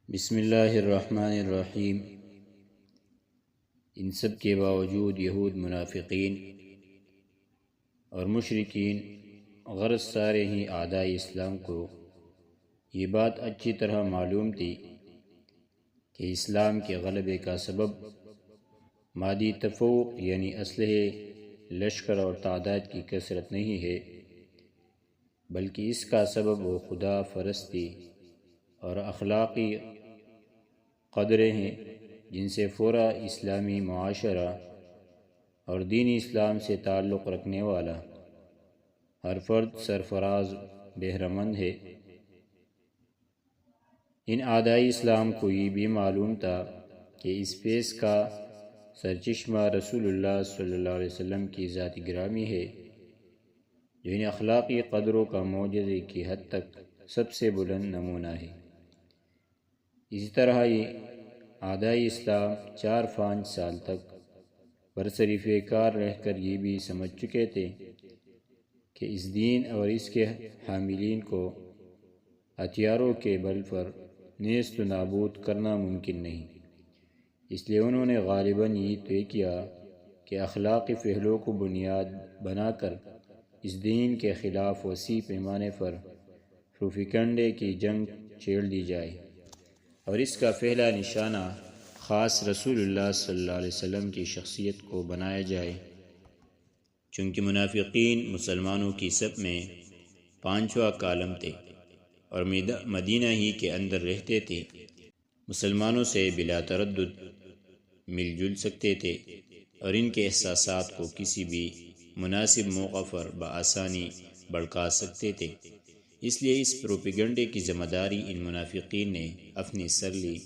بسم اللہ الرحمن الرحیم۔ ان سب کے باوجود یہود، منافقین اور مشرکین، غرض سارے ہی اعداء اسلام کو یہ بات اچھی طرح معلوم تھی کہ اسلام کے غلبے کا سبب مادی تفوق یعنی اسلحے، لشکر اور تعداد کی کثرت نہیں ہے، بلکہ اس کا سبب وہ خدا پرستی اور اخلاقی قدریں ہیں جن سے پورا اسلامی معاشرہ اور دین اسلام سے تعلق رکھنے والا ہر فرد سرفراز بہرمند ہے۔ ان اعداء اسلام کو یہ بھی معلوم تھا کہ اس فیض کا سرچشمہ رسول اللہ صلی اللہ علیہ وسلم کی ذات گرامی ہے، جو ان اخلاقی قدروں کا معجزے کی حد تک سب سے بلند نمونہ ہے۔ اسی طرح یہ اعداء اسلام 4-5 سال تک برسر کار رہ کر یہ بھی سمجھ چکے تھے کہ اس دین اور اس کے حاملین کو ہتھیاروں کے بل پر نیست و نابود کرنا ممکن نہیں۔ اس لیے انہوں نے غالباً یہ طے کیا کہ اخلاقی پہلوؤں کو بنیاد بنا کر اس دین کے خلاف وسیع پیمانے پر پروپیگنڈے کی جنگ چھیڑ دی جائے اور اس کا پہلا نشانہ خاص رسول اللہ صلی اللہ علیہ وسلم کی شخصیت کو بنایا جائے۔ چونکہ منافقین مسلمانوں کی صف میں 5واں کالم تھے اور مدینہ ہی کے اندر رہتے تھے، مسلمانوں سے بلا تردد مل جل سکتے تھے اور ان کے احساسات کو کسی بھی مناسب موقع پر بآسانی بھڑکا سکتے تھے۔ اس لیے اس پروپیگنڈے کی ذمہ داری ان منافقین نے اپنی سر لی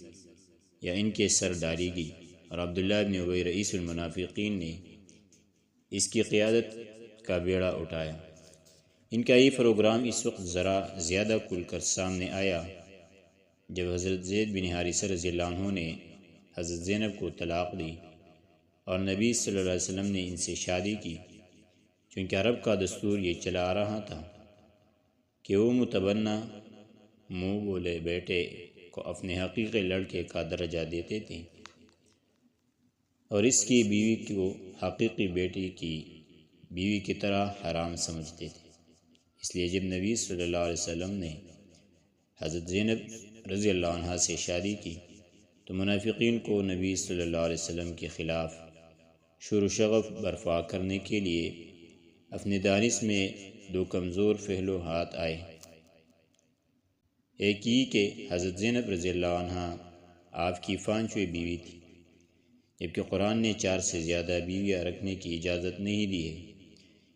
یا ان کے سر ڈالی گئی، اور عبداللہ بن ابی رئیس المنافقین نے اس کی قیادت کا بیڑا اٹھایا۔ ان کا یہ پروگرام اس وقت ذرا زیادہ کھل کر سامنے آیا جب حضرت زید بن حارثہ رضی اللہ عنہ نے حضرت زینب کو طلاق دی اور نبی صلی اللہ علیہ وسلم نے ان سے شادی کی، چونکہ عرب کا دستور یہ چلا آ رہا تھا کہ وہ متبنہ منہ بولے بیٹے کو اپنے حقیقی لڑکے کا درجہ دیتے تھے اور اس کی بیوی کو حقیقی بیٹی کی بیوی کی طرح حرام سمجھتے تھے۔ اس لیے جب نبی صلی اللہ علیہ وسلم نے حضرت زینب رضی اللہ عنہا سے شادی کی تو منافقین کو نبی صلی اللہ علیہ وسلم کے خلاف شور و شغف برپا کرنے کے لیے اپنے دانش میں 2 کمزور پہلو ہاتھ آئے۔ ایک یہ کہ حضرت زینب رضی اللہ عنہا آپ کی 5ویں بیوی تھی، جبکہ قرآن نے 4 سے زیادہ بیویاں رکھنے کی اجازت نہیں دی ہے،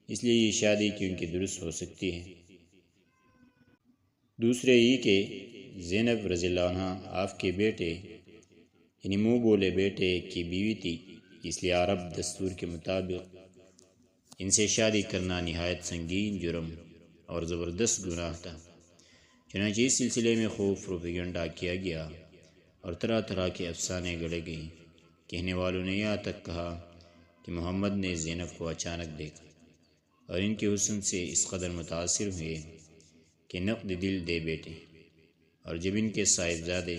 اس لیے یہ شادی کیونکہ درست ہو سکتی ہے۔ دوسرے یہ کہ زینب رضی اللہ عنہا آپ کے بیٹے یعنی منہ بولے بیٹے کی بیوی تھی، اس لیے عرب دستور کے مطابق ان سے شادی کرنا نہایت سنگین جرم اور زبردست گناہ تھا۔ چنانچہ اس سلسلے میں خوب پروپیگنڈا کیا گیا اور طرح طرح کے افسانے گڑھے گئے۔ کہنے والوں نے یہاں تک کہا کہ محمد نے زینب کو اچانک دیکھا اور ان کے حسن سے اس قدر متاثر ہوئے کہ نقد دل دے بیٹھے، اور جب ان کے صاحبزادے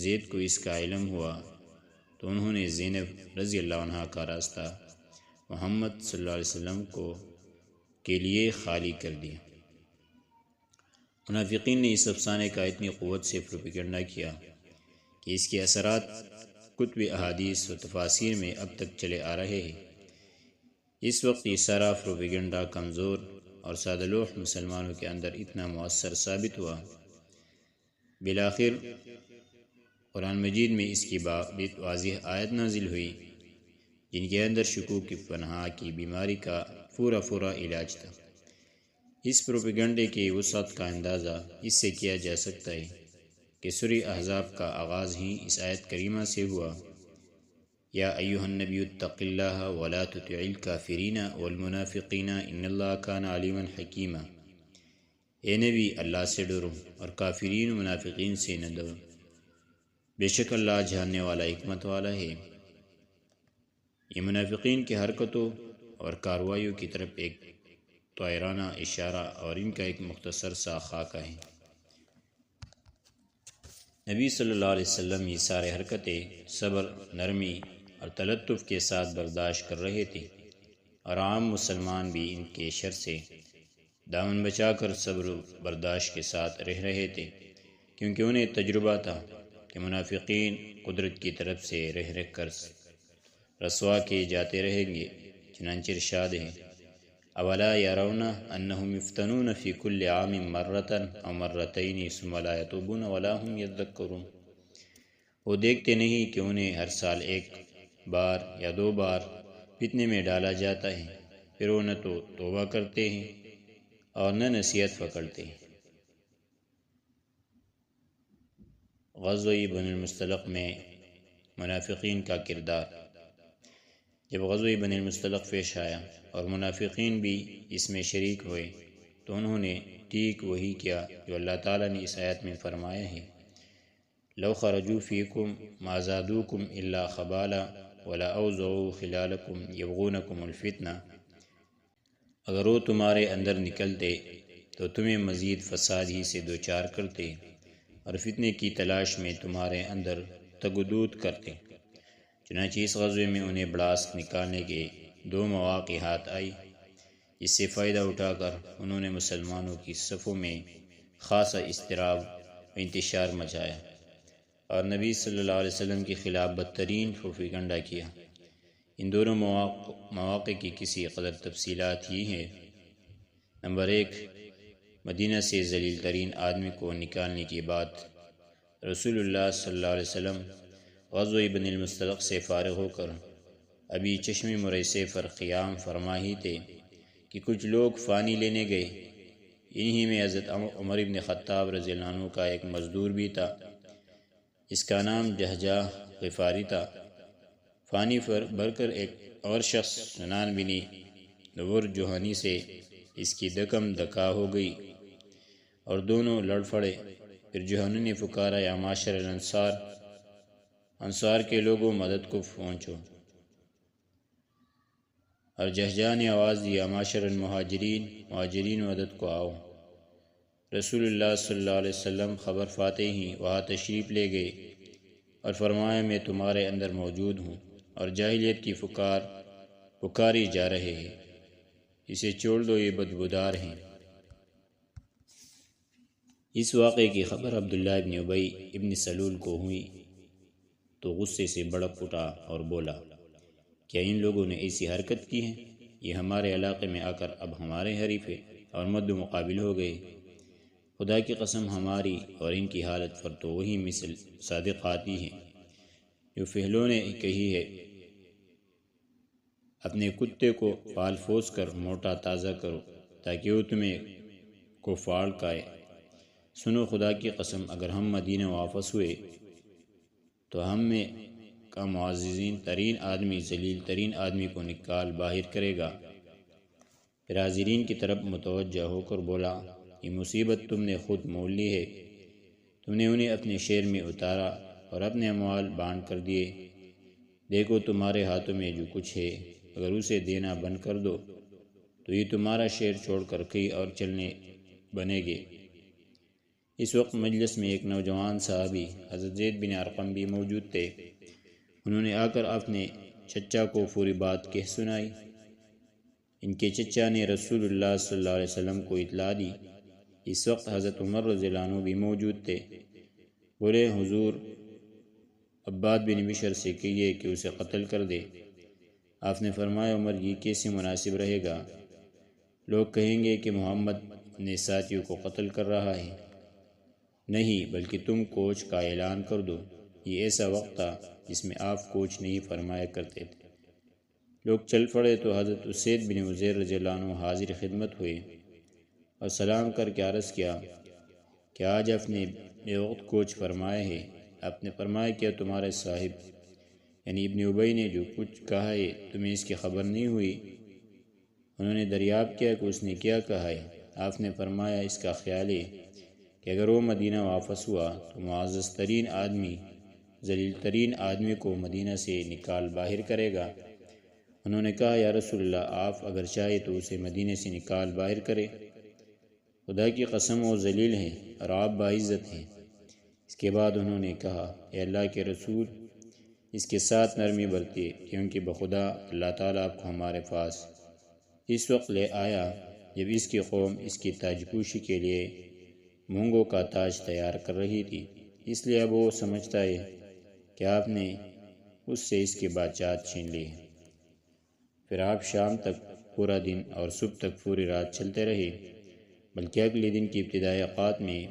زید کو اس کا علم ہوا تو انہوں نے زینب رضی اللہ عنہا کا راستہ محمد صلی اللہ علیہ وسلم کے لیے خالی کر دیا۔ منافقین نے اس افسانے کا اتنی قوت سے پروپیگنڈا کیا کہ اس کے اثرات کتب احادیث و تفاسیر میں اب تک چلے آ رہے ہیں۔ اس وقت یہ سارا پروپیگنڈا کمزور اور سادہ لوح مسلمانوں کے اندر اتنا مؤثر ثابت ہوا، بالآخر قرآن مجید میں اس کی واضح آیت نازل ہوئی جن کے اندر شکوک کی پناہ کی بیماری کا پورا علاج تھا۔ اس پروپیگنڈے کی وسعت کا اندازہ اس سے کیا جا سکتا ہے کہ سورہ احزاب کا آغاز ہی اس آیت کریمہ سے ہوا، یا ایھا النبی اتق اللہ ولا تطع الکافرین والمنافقین ان اللہ کان علیما حکیما۔ اے نبی، اللہ سے ڈرو اور کافرین و منافقین سے نہ ڈرو، بے شک اللہ جاننے والا حکمت والا ہے۔ یہ منافقین کی حرکتوں اور کارروائیوں کی طرف ایک طائرانہ اشارہ اور ان کا ایک مختصر سا خاکہ ہے۔ نبی صلی اللہ علیہ وسلم یہ سارے حرکتیں صبر، نرمی اور تلطف کے ساتھ برداشت کر رہے تھے، اور عام مسلمان بھی ان کے شر سے دامن بچا کر صبر و برداشت کے ساتھ رہ رہے تھے، کیونکہ انہیں تجربہ تھا کہ منافقین قدرت کی طرف سے رہ رہ کر رسوا کیے جاتے رہیں گے۔ چنانچہ ارشاد ہے: اولا یرون انہم یفتنون فی کل عام مرۃ او مرتین ثم لا یتوبون ولا هم یذکرون۔ وہ دیکھتے نہیں کہ انہیں ہر سال ایک بار یا 2 بار فتنے میں ڈالا جاتا ہے، پھر وہ نہ تو توبہ کرتے ہیں اور نہ نصیحت پکڑتے ہیں۔ غزوہ بنی المصطلق میں منافقین کا کردار۔ جب غزوہ بنی المصطلق پیش آیا اور منافقین بھی اس میں شریک ہوئے تو انہوں نے ٹھیک وہی کیا جو اللہ تعالیٰ نے اس آیت میں فرمایا ہے: لو خرجوا فیکم ما زادوکم الا خبالا ولا اوضعوا خلالکم یبغونکم الفتنہ۔ اگر وہ تمہارے اندر نکلتے تو تمہیں مزید فساد ہی سے دوچار کرتے اور فتنے کی تلاش میں تمہارے اندر تگ و دود کرتے۔ چنانچہ اس غزوے میں انہیں بڑاس نکالنے کے 2 مواقع ہاتھ آئی، اس سے فائدہ اٹھا کر انہوں نے مسلمانوں کی صفوں میں خاصا اضطراب و انتشار مچایا اور نبی صلی اللہ علیہ وسلم کے خلاف بدترین پروپیگنڈا کیا۔ ان دونوں مواقع کی کسی قدر تفصیلات یہ ہیں: نمبر 1، مدینہ سے ذلیل ترین آدمی کو نکالنے کے بعد رسول اللہ صلی اللہ علیہ وسلم غزوہ بنی المصطلق سے فارغ ہو کر ابھی چشم مریسے پر قیام فرما ہی تھے کہ کچھ لوگ پانی لینے گئے۔ انہی میں حضرت عمر بن خطاب رضی اللہ عنہ کا ایک مزدور بھی تھا، اس کا نام جہجہ غفاری تھا۔ پانی بھر کر ایک اور شخص سنان بن نور جوہنی سے اس کی دکم دکا ہو گئی اور دونوں لڑ پڑے۔ پھر جوہنی نے پکارا: یا معاشر الانصار، انصار کے لوگوں، مدد کو پہنچو۔ اور جہجہ نے آواز دی: یا معاشر المہاجرین، مہاجرین مدد کو آؤ۔ رسول اللہ صلی اللہ علیہ وسلم خبر پاتے ہی وہاں تشریف لے گئے اور فرمایا: میں تمہارے اندر موجود ہوں اور جاہلیت کی پکاری جا رہے ہیں، اسے چھوڑ دو، یہ بدبودار ہیں۔ اس واقعے کی خبر عبداللہ ابن ابی ابن سلول کو ہوئی تو غصے سے بھڑک اٹھا اور بولا: کیا ان لوگوں نے ایسی حرکت کی ہے؟ یہ ہمارے علاقے میں آ کر اب ہمارے حریف اور مد مقابل ہو گئے۔ خدا کی قسم، ہماری اور ان کی حالت پر تو وہی مثل صادق آتی ہے جو فہلوں نے کہی ہے: اپنے کتے کو پال پوس کر موٹا تازہ کرو تاکہ وہ تمہیں کو پھاڑ کھائے۔ سنو، خدا کی قسم، اگر ہم مدینہ واپس ہوئے تو ہم میں کا معززین ترین آدمی ذلیل ترین آدمی کو نکال باہر کرے گا۔ پھر حاضرین کی طرف متوجہ ہو کر بولا: یہ مصیبت تم نے خود مول لی ہے، تم نے انہیں اپنے شہر میں اتارا اور اپنے اموال بانٹ کر دیے۔ دیکھو، تمہارے ہاتھوں میں جو کچھ ہے، اگر اسے دینا بند کر دو تو یہ تمہارا شہر چھوڑ کر کہیں اور چلنے بنے گے۔ اس وقت مجلس میں ایک نوجوان صحابی حضرت زید بن ارقم بھی موجود تھے۔ انہوں نے آ کر اپنے چچا کو پوری بات کہہ سنائی۔ ان کے چچا نے رسول اللہ صلی اللہ علیہ وسلم کو اطلاع دی۔ اس وقت حضرت عمر رضی اللہ عنہ بھی موجود تھے۔ بولے: حضور، عباد بن بشر سے کہیے کہ اسے قتل کر دے۔ آپ نے فرمایا: عمر، یہ کیسے مناسب رہے گا؟ لوگ کہیں گے کہ محمد نے ساتھیوں کو قتل کر رہا ہے۔ نہیں، بلکہ تم کوچ کا اعلان کر دو۔ یہ ایسا وقت تھا جس میں آپ کوچ نہیں فرمایا کرتے تھے۔ لوگ چل پڑے تو حضرت اسید بن عزیر رضی اللہ عنہ حاضر خدمت ہوئے اور سلام کر کے عرض کیا کہ آج آپ نے بے وقت کوچ فرمایا ہے۔ آپ نے فرمایا: کیا تمہارے صاحب یعنی ابن ابی نے جو کچھ کہا ہے تمہیں اس کی خبر نہیں ہوئی؟ انہوں نے دریافت کیا کہ اس نے کیا کہا ہے۔ آپ نے فرمایا: اس کا خیال ہے کہ اگر وہ مدینہ واپس ہوا تو معزز ترین آدمی ذلیل ترین آدمی کو مدینہ سے نکال باہر کرے گا۔ انہوں نے کہا: یا رسول اللہ، آپ اگر چاہے تو اسے مدینہ سے نکال باہر کرے۔ خدا کی قسم، وہ ذلیل ہے اور آپ باعزت ہیں۔ اس کے بعد انہوں نے کہا، اے اللہ کے رسول، اس کے ساتھ نرمی برتیے، کیونکہ بخدا اللہ تعالیٰ آپ کو ہمارے پاس اس وقت لے آیا جب اس کی قوم اس کی تاج پوشی کے لیے مونگوں کا تاج تیار کر رہی تھی، اس لیے اب وہ سمجھتا ہے کہ آپ نے اس سے اس کی بادشاہت چھین لی ہے۔ پھر آپ شام تک پورا دن اور صبح تک پوری رات چلتے رہے، بلکہ اگلے دن کی ابتدائی اوقات میں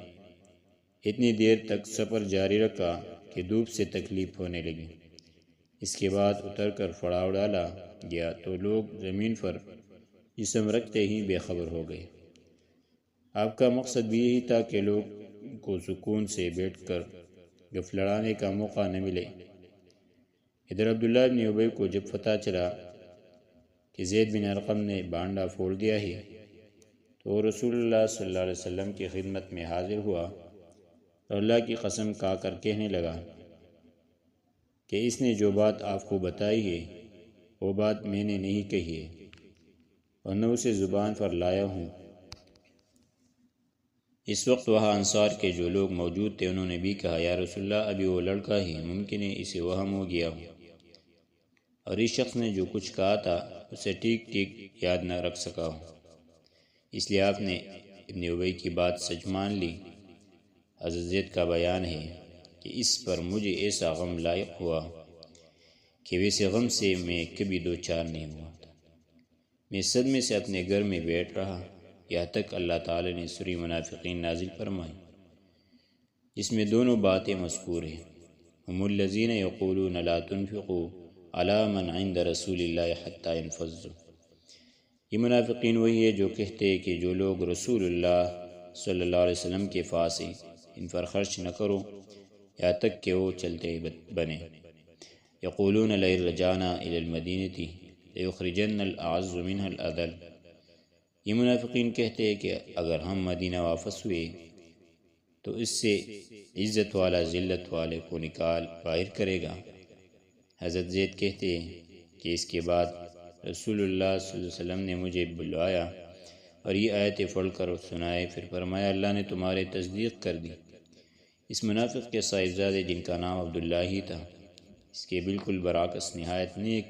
اتنی دیر تک سفر جاری رکھا کہ دھوپ سے تکلیف ہونے لگی۔ اس کے بعد اتر کر پڑاؤ ڈالا گیا تو لوگ زمین پر جسم رکھتے ہی بے خبر ہو گئے۔ آپ کا مقصد بھی یہی تھا کہ لوگ کو سکون سے بیٹھ کر گپ لڑانے کا موقع نہ ملے۔ ادھر عبداللہ بن ابی کو جب پتہ چلا کہ زید بن ارقم نے بانڈا پھوڑ دیا ہے تو وہ رسول اللہ صلی اللہ علیہ وسلم کی خدمت میں حاضر ہوا اور اللہ کی قسم کھا کر کہنے لگا کہ اس نے جو بات آپ کو بتائی ہے وہ بات میں نے نہیں کہی ہے، ورنہ اسے زبان پر لایا ہوں۔ اس وقت وہاں انصار کے جو لوگ موجود تھے انہوں نے بھی کہا، یا رسول اللہ، ابھی وہ لڑکا ہی ممکن ہے اسے وہم ہو گیا ہو، اور اس شخص نے جو کچھ کہا تھا اسے ٹھیک ٹھیک یاد نہ رکھ سکا ہو، اس لیے آپ نے ابن ابی کی بات سچ مان لی۔ حضرت زید کا بیان ہے کہ اس پر مجھے ایسا غم لاحق ہوا کہ ویسے غم سے میں کبھی دو چار نہیں ہوا تھا۔ میں صدمے سے اپنے گھر میں بیٹھ رہا یہاں تک اللہ تعالی نے سورہ منافقین نازل فرمائی، جس میں دونوں باتیں مذکور ہیں۔ ہم الذین یقولون لا تنفقوا علی من عند رسول اللہ حتی ينفضوا۔ یہ منافقین وہی ہے جو کہتے ہیں کہ جو لوگ رسول اللہ صلی اللہ علیہ وسلم کے پاس ہیں ان پر خرچ نہ کرو یہاں تک کہ وہ چلتے بنے۔ یقولون لئن رجعنا الی المدینۃ لیخرجن الاعز منها الاذل۔ یہ منافقین کہتے ہیں کہ اگر ہم مدینہ واپس ہوئے تو اس سے عزت والا ذلت والے کو نکال باہر کرے گا۔ حضرت زید کہتے ہیں کہ اس کے بعد رسول اللہ صلی اللہ علیہ وسلم نے مجھے بلوایا اور یہ آیتیں پڑھ کر سنائے، پھر فرمایا، اللہ نے تمہاری تصدیق کر دی۔ اس منافق کے صاحبزادے جن کا نام عبداللہ ہی تھا، اس کے بالکل برعکس نہایت نیک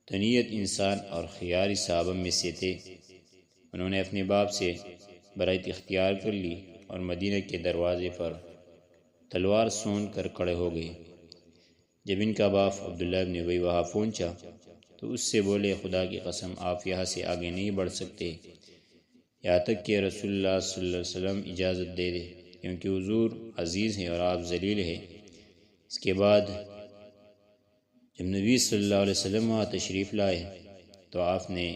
تنیت انسان اور خیاری صحابہ میں سے تھے۔ انہوں نے اپنے باپ سے برائت اختیار کر لی اور مدینہ کے دروازے پر تلوار سون کر کھڑے ہو گئے۔ جب ان کا باپ عبداللہ بن ابی وہاں پہنچا تو اس سے بولے، خدا کی قسم آپ یہاں سے آگے نہیں بڑھ سکتے یہاں تک کہ رسول اللہ صلی اللہ علیہ وسلم اجازت دے دے، کیونکہ حضور عزیز ہیں اور آپ ذلیل ہیں۔ اس کے بعد جب نبی صلی اللہ علیہ وسلم وہاں تشریف لائے تو آپ نے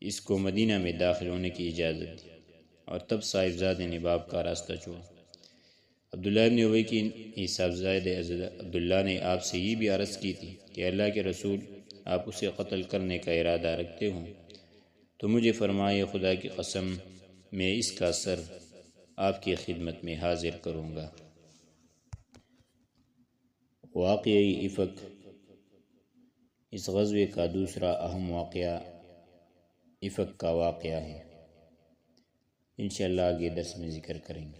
اس کو مدینہ میں داخل ہونے کی اجازت دی اور تب صاحبزادے نے باپ کا راستہ چھوڑا۔ عبداللہ بن ابی کی صاحبزادے عبداللہ نے آپ سے یہ بھی عرض کی تھی کہ اللہ کے رسول، آپ اسے قتل کرنے کا ارادہ رکھتے ہوں تو مجھے فرمائے، خدا کی قسم میں اس کا سر آپ کی خدمت میں حاضر کروں گا۔ واقعی افک اس غزوے کا دوسرا اہم واقعہ افک کا واقعہ ہے، انشاءاللہ آگے درس میں ذکر کریں گے۔